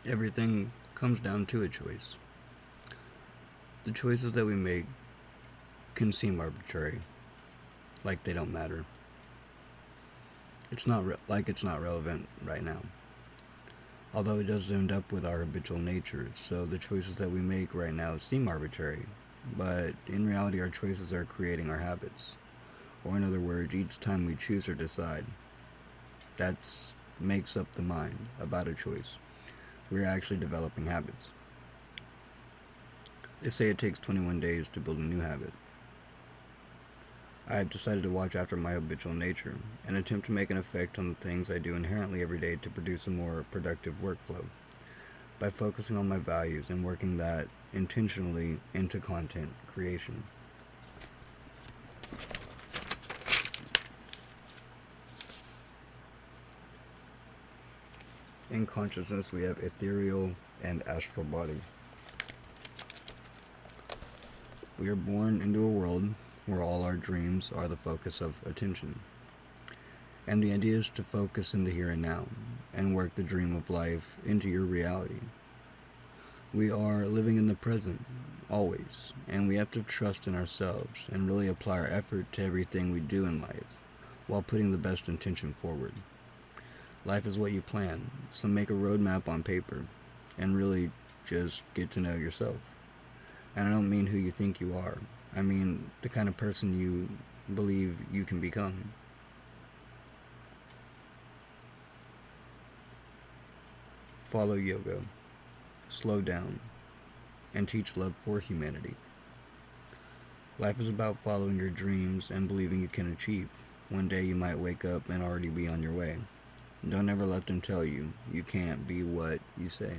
Everything comes down to a choice. The choices that we make can seem arbitrary, like they don't matter. It's not relevant right now. Although it does end up with our habitual nature, so the choices that we make right now seem arbitrary, but in reality, our choices are creating our habits. Or, in other words, each time we choose or decide, that makes up the mind about a choice. We're actually developing habits. They say it takes 21 days to build a new habit. I have decided to watch after my habitual nature and attempt to make an effect on the things I do inherently every day to produce a more productive workflow by focusing on my values and working that intentionally into content creation. In consciousness, we have ethereal and astral body. We are born into a world where all our dreams are the focus of attention. And the idea is to focus in the here and now and work the dream of life into your reality. We are living in the present, always, and we have to trust in ourselves and really apply our effort to everything we do in life while putting the best intention forward. Life is what you plan, so make a roadmap on paper and really just get to know yourself. And I don't mean who you think you are, I mean the kind of person you believe you can become. Follow yoga, slow down, and teach love for humanity. Life is about following your dreams and believing you can achieve. One day you might wake up and already be on your way. Don't ever let them tell you you can't be what you say.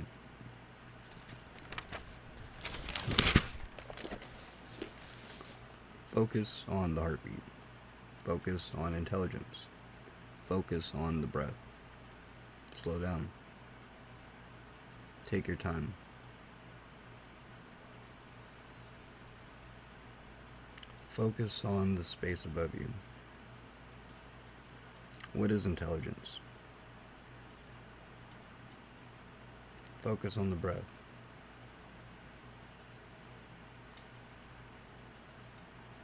Focus on the heartbeat. Focus on intelligence. Focus on the breath. Slow down. Take your time. Focus on the space above you. What is intelligence? Focus on the breath.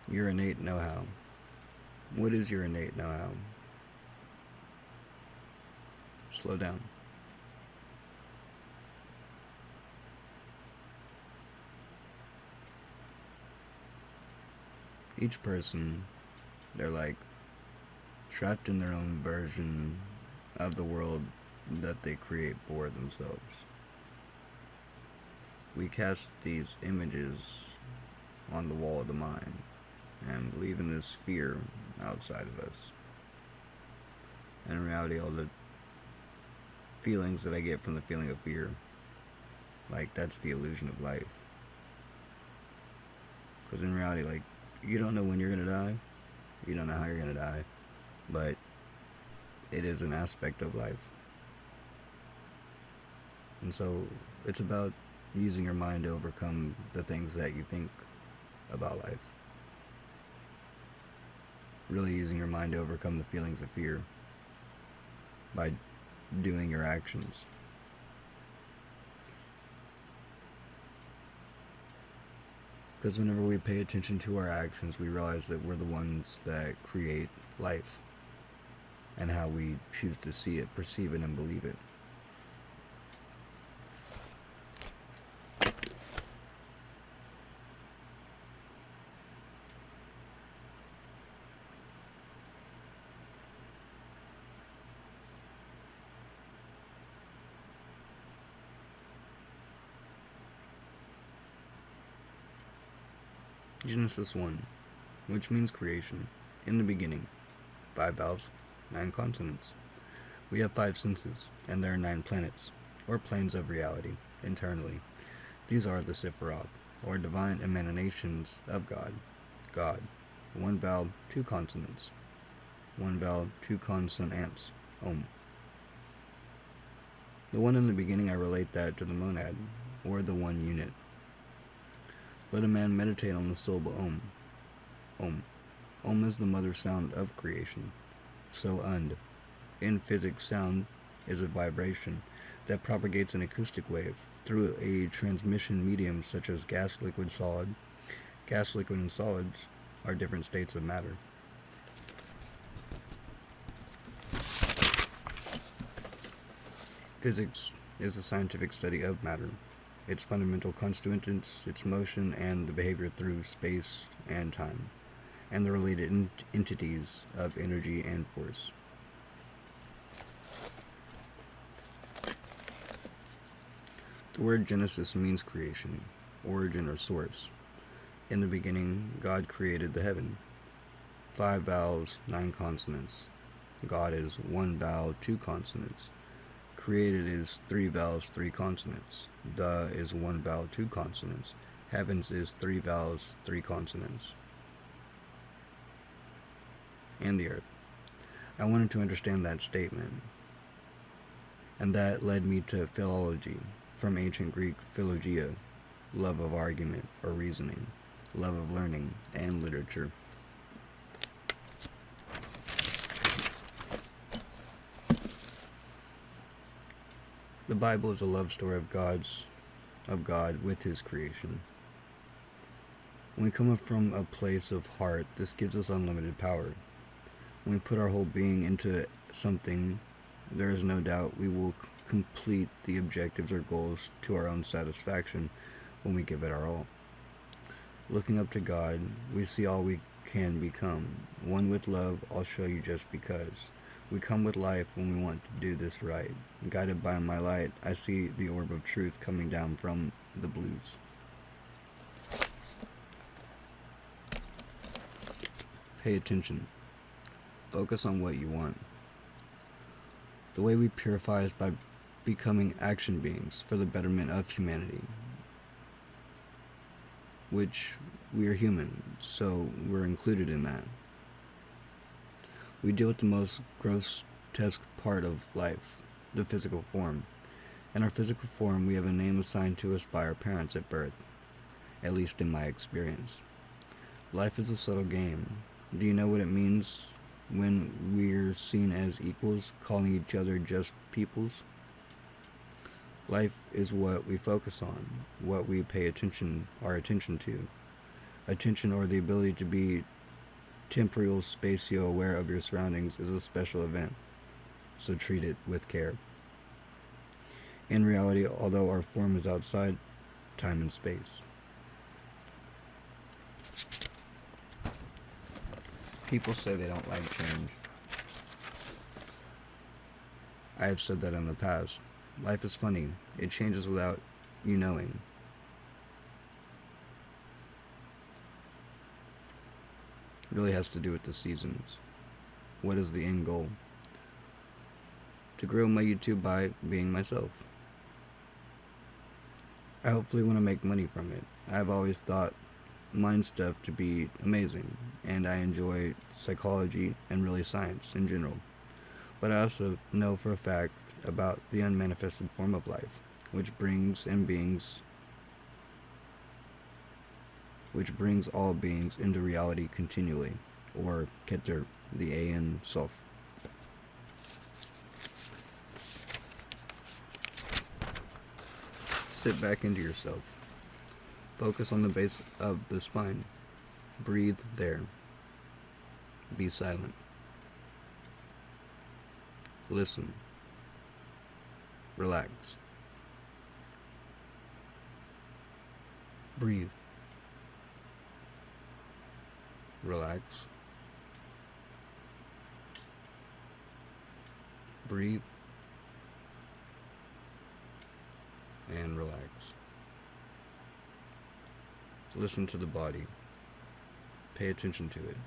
Your innate know-how. What is your innate know-how? Slow down. Each person, they're like trapped in their own version of the world that they create for themselves. We cast these images on the wall of the mind and believe in this fear outside of us. And in reality, all the feelings that I get from the feeling of fear, like, that's the illusion of life. Because in reality, like, you don't know when you're gonna die, you don't know how you're gonna die, but it is an aspect of life. And so it's about using your mind to overcome the things that you think about life. Really using your mind to overcome the feelings of fear by doing your actions. Because whenever we pay attention to our actions, we realize that we're the ones that create life and how we choose to see it, perceive it, and believe it. Genesis 1, which means creation. In the beginning, 5 vowels, 9 consonants. We have 5 senses, and there are 9 planets, or planes of reality, internally. These are the Sephiroth, or divine emanations of God. God. 1 vowel, 2 consonants. 1 vowel, 2 consonants. Om. The one in the beginning, I relate that to the monad, or the one unit. Let a man meditate on the syllable Om. Om. Om is the mother sound of creation. So Und. In physics, sound is a vibration that propagates an acoustic wave through a transmission medium such as gas, liquid, solid. Gas, liquid, and solids are different states of matter. Physics is the scientific study of matter, its fundamental constituents, its motion, and the behavior through space and time, and the related entities of energy and force. The word Genesis means creation, origin, or source. In the beginning, God created the heaven. 5 vowels, 9 consonants. God is 1 vowel, 2 consonants. Created is 3 vowels, 3 consonants. The is 1 vowel, 2 consonants. Heavens is 3 vowels, 3 consonants. And the earth. I wanted to understand that statement. And that led me to philology, from ancient Greek philologia, love of argument or reasoning, love of learning and literature. The Bible is a love story of God with His creation. When we come from a place of heart, this gives us unlimited power. When we put our whole being into something, there is no doubt we will complete the objectives or goals to our own satisfaction when we give it our all. Looking up to God, we see all we can become. One with love, I'll show you just because. We come with life when we want to do this right. Guided by my light, I see the orb of truth coming down from the blues. Pay attention. Focus on what you want. The way we purify is by becoming action beings for the betterment of humanity. Which we are human, so we're included in that. We deal with the most grotesque part of life, the physical form. In our physical form, we have a name assigned to us by our parents at birth, at least in my experience. Life is a subtle game. Do you know what it means when we're seen as equals, calling each other just peoples? Life is what we focus on, what we pay our attention to. Attention, or the ability to be temporal spatio aware of your surroundings, is a special event, so treat it with care. In reality, although our form is outside time and space. People say they don't like change. I have said that in the past. Life is funny. It changes without you knowing. It really has to do with the seasons. What is the end goal? To grow my YouTube by being myself. I hopefully want to make money from it. I've always thought mind stuff to be amazing, and I enjoy psychology and really science in general. But I also know for a fact about the unmanifested form of life, which brings all beings into reality continually, or Keter, the An Sof. Sit back into yourself. Focus on the base of the spine. Breathe there. Be silent. Listen. Relax. Breathe. Relax. Breathe. And relax. Listen to the body. Pay attention to it.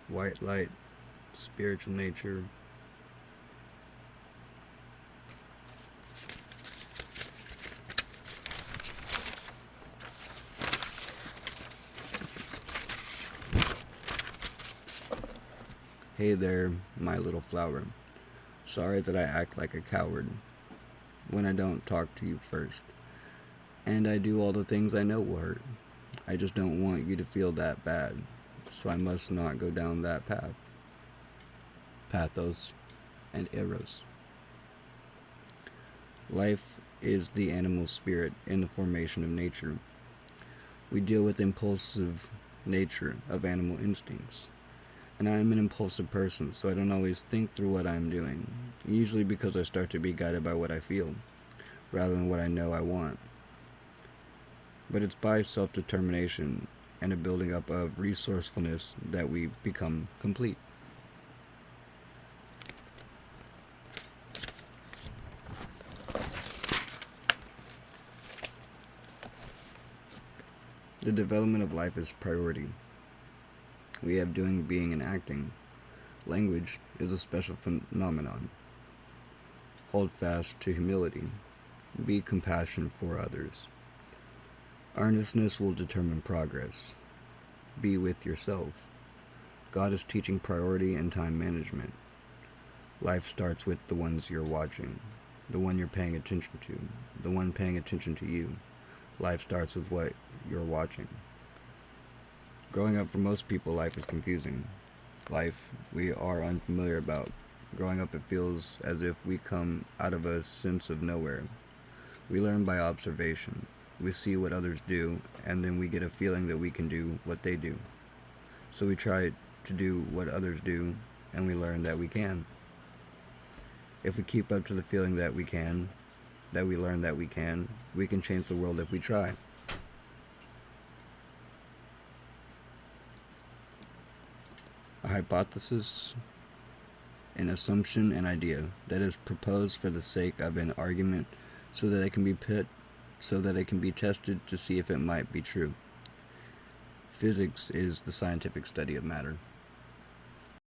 White light, spiritual nature. Hey there, my little flower. Sorry that I act like a coward when I don't talk to you first. And I do all the things I know will hurt. I just don't want you to feel that bad. So I must not go down that path. Pathos. and eros. Life is the animal spirit in the formation of nature. We deal with impulsive nature of animal instincts. And I am an impulsive person, so I don't always think through what I am doing, usually because I start to be guided by what I feel, rather than what I know I want. But it's by self-determination and a building up of resourcefulness that we become complete. The development of life is priority. We have doing, being, and acting. Language is a special phenomenon. Hold fast to humility. Be compassionate for others. Earnestness will determine progress. Be with yourself. God is teaching priority and time management. Life starts with the ones you're watching, the one you're paying attention to, the one paying attention to you. Life starts with what you're watching. Growing up, for most people, life is confusing. Life we are unfamiliar about. Growing up, it feels as if we come out of a sense of nowhere. We learn by observation. We see what others do, and then we get a feeling that we can do what they do. So we try to do what others do, and we learn that we can. If we keep up to the feeling that we can, that we learn that we can change the world if we try. A hypothesis, an assumption, an idea that is proposed for the sake of an argument so that it can be tested to see if it might be true. Physics is the scientific study of matter.